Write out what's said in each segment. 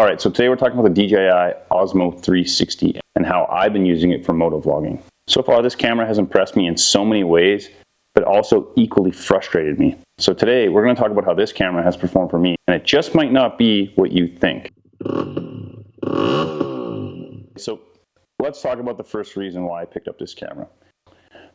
All right, so today we're talking about the DJI Osmo 360 and how I've been using it for moto vlogging. So far, this camera has impressed me in so many ways, but also equally frustrated me. So today we're going to talk about how this camera has performed for me, and it just might not be what you think. So let's talk about the first reason why I picked up this camera.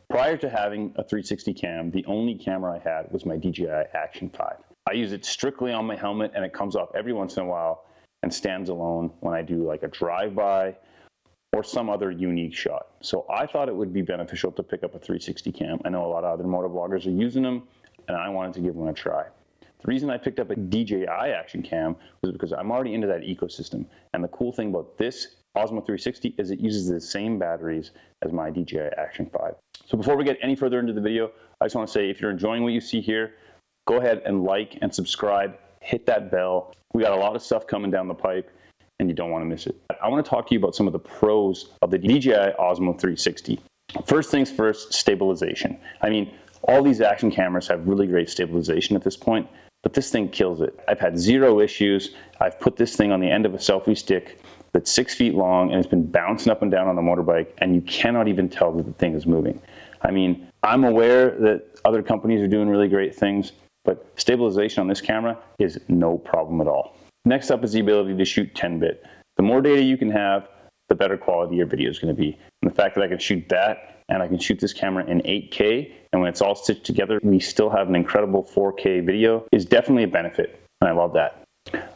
Prior to having a 360 cam, the only camera I had was my DJI Action 5. I use it strictly on my helmet, and it comes off every once in a while and stands alone when I do like a drive-by or some other unique shot. So I thought it would be beneficial to pick up a 360 cam. I know a lot of other moto vloggers are using them, and I wanted to give one a try. The reason I picked up a DJI Action Cam was because I'm already into that ecosystem. And the cool thing about this Osmo 360 is it uses the same batteries as my DJI Action 5. So before we get any further into the video, I just want to say if you're enjoying what you see here, go ahead and like and subscribe, hit that bell. We got a lot of stuff coming down the pipe and you don't want to miss it. I want to talk to you about some of the pros of the DJI Osmo 360. First things first, stabilization. I mean, all these action cameras have really great stabilization at this point, but this thing kills it. I've had zero issues. I've put this thing on the end of a selfie stick that's 6 feet long and it's been bouncing up and down on the motorbike, and you cannot even tell that the thing is moving. I mean, I'm aware that other companies are doing really great things, but stabilization on this camera is no problem at all. Next up is the ability to shoot 10-bit. The more data you can have, the better quality your video is going to be. And the fact that I can shoot that and I can shoot this camera in 8K, and when it's all stitched together, we still have an incredible 4K video is definitely a benefit, and I love that.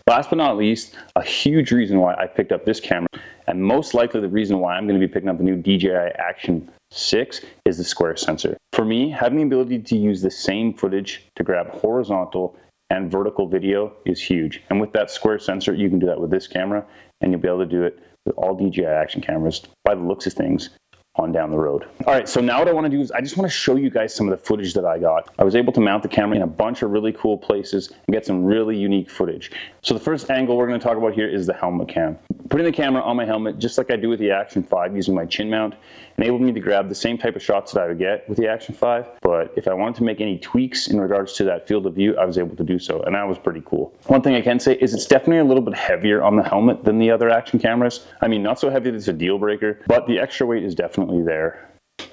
Last but not least, a huge reason why I picked up this camera, and most likely the reason why I'm going to be picking up the new DJI Action 6 is the square sensor. For me, having the ability to use the same footage to grab horizontal and vertical video is huge. And with that square sensor, you can do that with this camera, and you'll be able to do it with all DJI Action cameras by the looks of things on down the road. All right, so now what I want to do is I just want to show you guys some of the footage that I got. I was able to mount the camera in a bunch of really cool places and get some really unique footage. So the first angle we're going to talk about here is the helmet cam. Putting the camera on my helmet, just like I do with the Action 5 using my chin mount, enabled me to grab the same type of shots that I would get with the Action 5, but if I wanted to make any tweaks in regards to that field of view, I was able to do so, and that was pretty cool. One thing I can say is it's definitely a little bit heavier on the helmet than the other Action cameras. I mean, not so heavy that it's a deal breaker, but the extra weight is definitely there.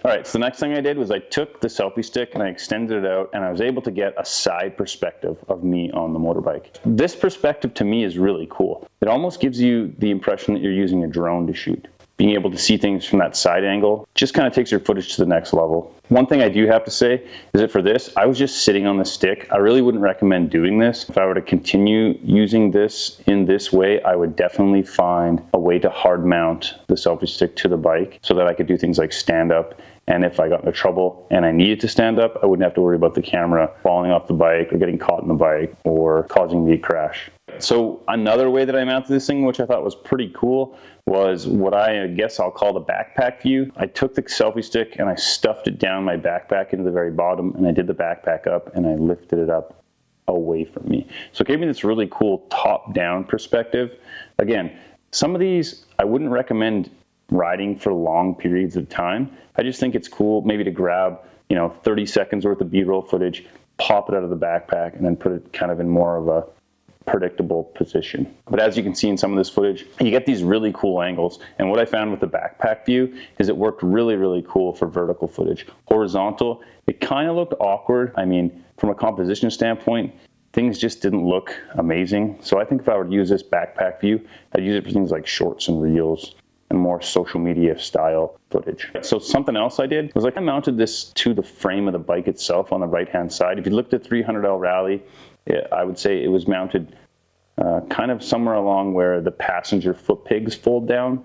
All right, so the next thing I did was I took the selfie stick and I extended it out, and I was able to get a side perspective of me on the motorbike. This perspective to me is really cool. It almost gives you the impression that you're using a drone to shoot. Being able to see things from that side angle just kind of takes your footage to the next level. One thing I do have to say is that for this, I was just sitting on the stick. I really wouldn't recommend doing this. If I were to continue using this in this way, I would definitely find a way to hard mount the selfie stick to the bike so that I could do things like stand up. And if I got into trouble and I needed to stand up, I wouldn't have to worry about the camera falling off the bike or getting caught in the bike or causing me to crash. So another way that I mounted this thing, which I thought was pretty cool, was what I guess I'll call the backpack view. I took the selfie stick and I stuffed it down my backpack into the very bottom, and I did the backpack up and I lifted it up away from me. So it gave me this really cool top-down perspective. Again, some of these I wouldn't recommend riding for long periods of time. I just think it's cool maybe to grab, 30 seconds worth of B-roll footage, pop it out of the backpack, and then put it kind of in more of a predictable position. But as you can see in some of this footage, you get these really cool angles. And what I found with the backpack view is it worked really, really cool for vertical footage. Horizontal, it kind of looked awkward. I mean, from a composition standpoint, things just didn't look amazing. So I think if I were to use this backpack view, I'd use it for things like shorts and reels and more social media style footage. So something else I did was I mounted this to the frame of the bike itself on the right-hand side. If you looked at 300L Rally, I would say it was mounted kind of somewhere along where the passenger foot pegs fold down.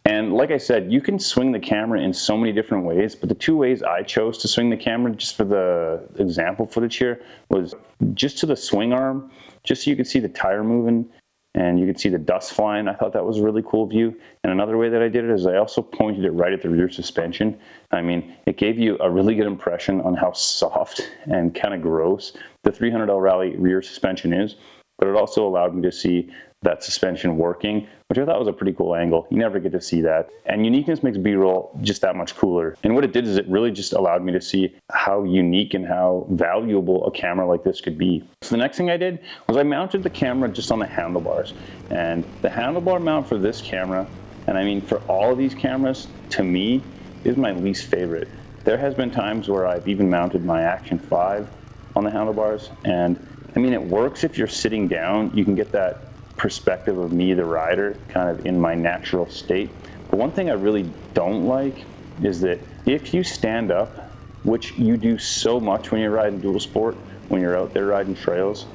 And like I said, you can swing the camera in so many different ways, but the two ways I chose to swing the camera, just for the example footage here, was just to the swing arm, just so you could see the tire moving and you could see the dust flying. I thought that was a really cool view. And another way that I did it is I also pointed it right at the rear suspension. I mean, it gave you a really good impression on how soft and kind of gross the 300L Rally rear suspension is. but it also allowed me to see that suspension working, which I thought was a pretty cool angle. You never get to see that. And uniqueness makes B-roll just that much cooler. And what it did is it really just allowed me to see how unique and how valuable a camera like this could be. So the next thing I did was I mounted the camera just on the handlebars. And the handlebar mount for this camera, and I mean for all of these cameras, to me, is my least favorite. There has been times where I've even mounted my Action 5 on the handlebars, and I mean, it works if you're sitting down. You can get that perspective of me, the rider, kind of in my natural state. But one thing I really don't like is that if you stand up, which you do so much when you're riding dual sport, when you're out there riding trails,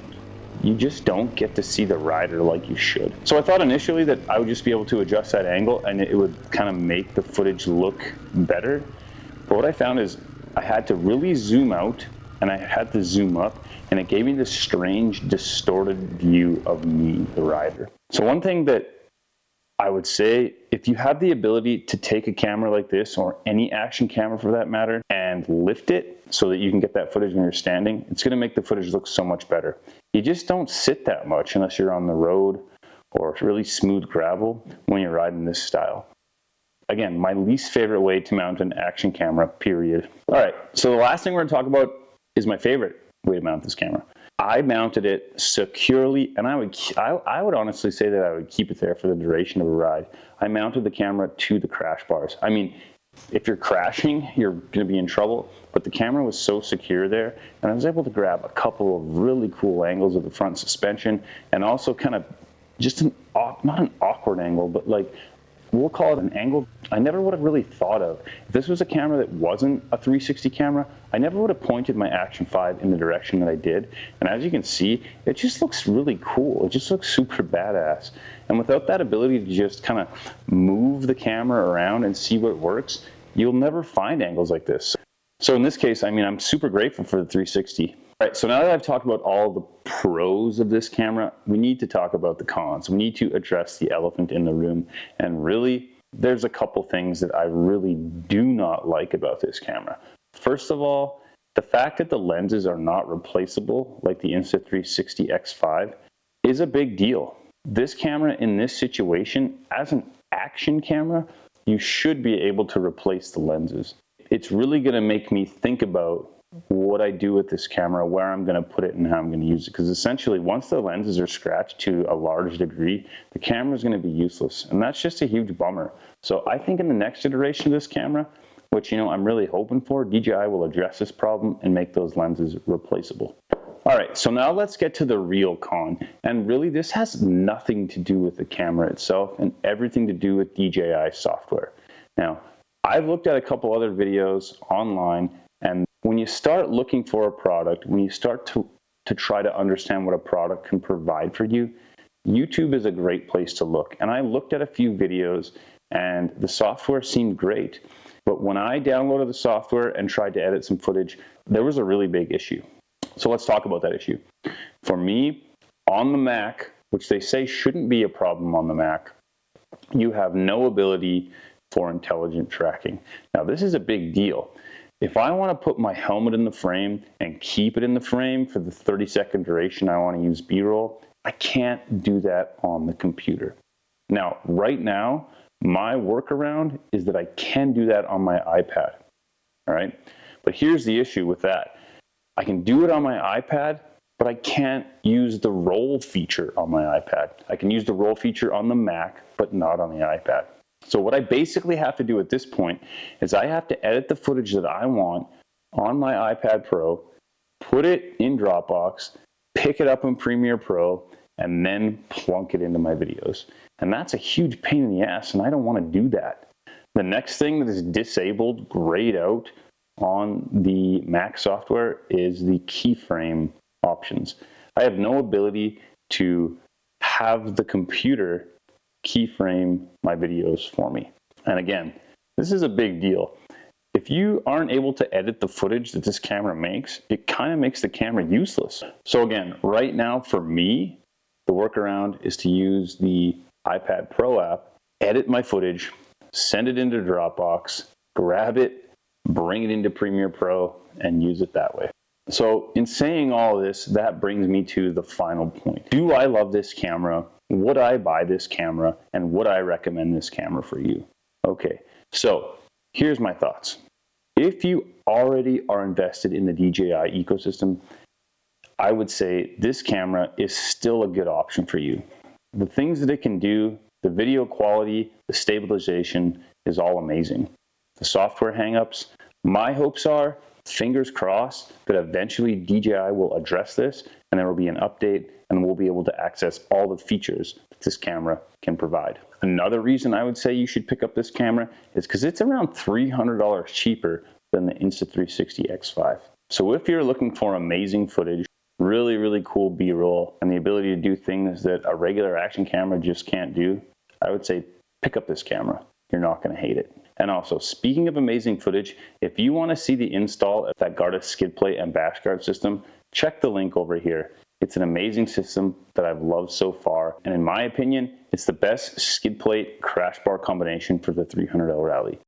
you just don't get to see the rider like you should. So I thought initially that I would just be able to adjust that angle and it would kind of make the footage look better. But what I found is I had to really zoom out and I had to zoom up, and it gave me this strange distorted view of me, the rider. So one thing that I would say, if you have the ability to take a camera like this, or any action camera for that matter, and lift it so that you can get that footage when you're standing, it's gonna make the footage look so much better. You just don't sit that much unless you're on the road or really smooth gravel when you're riding this style. Again, my least favorite way to mount an action camera, period. All right, so the last thing we're gonna talk about is my favorite way to mount this camera. I mounted it securely, and I would honestly say that I would keep it there for the duration of a ride. I mounted the camera to the crash bars. I mean, if you're crashing, you're gonna be in trouble, but the camera was so secure there, and I was able to grab a couple of really cool angles of the front suspension, and also kind of just not an awkward angle, but like, we'll call it an angle I never would have really thought of. If this was a camera that wasn't a 360 camera, I never would have pointed my Action 5 in the direction that I did. And as you can see, it just looks really cool. It just looks super badass. And without that ability to just kind of move the camera around and see what works, you'll never find angles like this. So in this case, I mean, I'm super grateful for the 360. All right, so now that I've talked about all the pros of this camera, we need to talk about the cons. We need to address the elephant in the room. And really, there's a couple things that I really do not like about this camera. First of all, the fact that the lenses are not replaceable, like the Insta360 X5, is a big deal. This camera in this situation, as an action camera, you should be able to replace the lenses. It's really gonna make me think about what I do with this camera, where I'm going to put it, and how I'm going to use it. Because essentially, once the lenses are scratched to a large degree, the camera is going to be useless. And that's just a huge bummer. So I think in the next iteration of this camera, which, you know, I'm really hoping for, DJI will address this problem and make those lenses replaceable. All right, so now let's get to the real con. And really, this has nothing to do with the camera itself and everything to do with DJI software. Now, I've looked at a couple other videos online, and when you start looking for a product, when you start to try to understand what a product can provide for you, YouTube is a great place to look. And I looked at a few videos and the software seemed great. But when I downloaded the software and tried to edit some footage, there was a really big issue. So let's talk about that issue. For me, on the Mac, which they say shouldn't be a problem on the Mac, you have no ability for intelligent tracking. Now, this is a big deal. If I want to put my helmet in the frame and keep it in the frame for the 30-second duration I want to use B-roll, I can't do that on the computer. Now, right now, my workaround is that I can do that on my iPad, all right? But here's the issue with that. I can do it on my iPad, but I can't use the roll feature on my iPad. I can use the roll feature on the Mac, but not on the iPad. So what I basically have to do at this point is I have to edit the footage that I want on my iPad Pro, put it in Dropbox, pick it up in Premiere Pro, and then plunk it into my videos. And that's a huge pain in the ass, and I don't want to do that. The next thing that is disabled grayed out on the Mac software is the keyframe options. I have no ability to have the computer keyframe my videos for me. And again, this is a big deal. If you aren't able to edit the footage that this camera makes, it kind of makes the camera useless. So again, right now for me, the workaround is to use the iPad Pro app, edit my footage, send it into Dropbox, grab it, bring it into Premiere Pro, and use it that way. So in saying all of this, that brings me to the final point. Do I love this camera? Would I buy this camera? And would I recommend this camera for you? Okay, so here's my thoughts. If you already are invested in the DJI ecosystem, I would say this camera is still a good option for you. The things that it can do, the video quality, the stabilization is all amazing. The software hangups, my hopes are, fingers crossed, that eventually DJI will address this and there will be an update and we'll be able to access all the features that this camera can provide. Another reason I would say you should pick up this camera is because it's around $300 cheaper than the Insta360 X5. So if you're looking for amazing footage, really cool B-roll, and the ability to do things that a regular action camera just can't do, I would say pick up this camera. You're not going to hate it. And also, speaking of amazing footage, if you want to see the install of that Garda skid plate and bash guard system, check the link over here. It's an amazing system that I've loved so far, and in my opinion, it's the best skid plate crash bar combination for the $300 rally.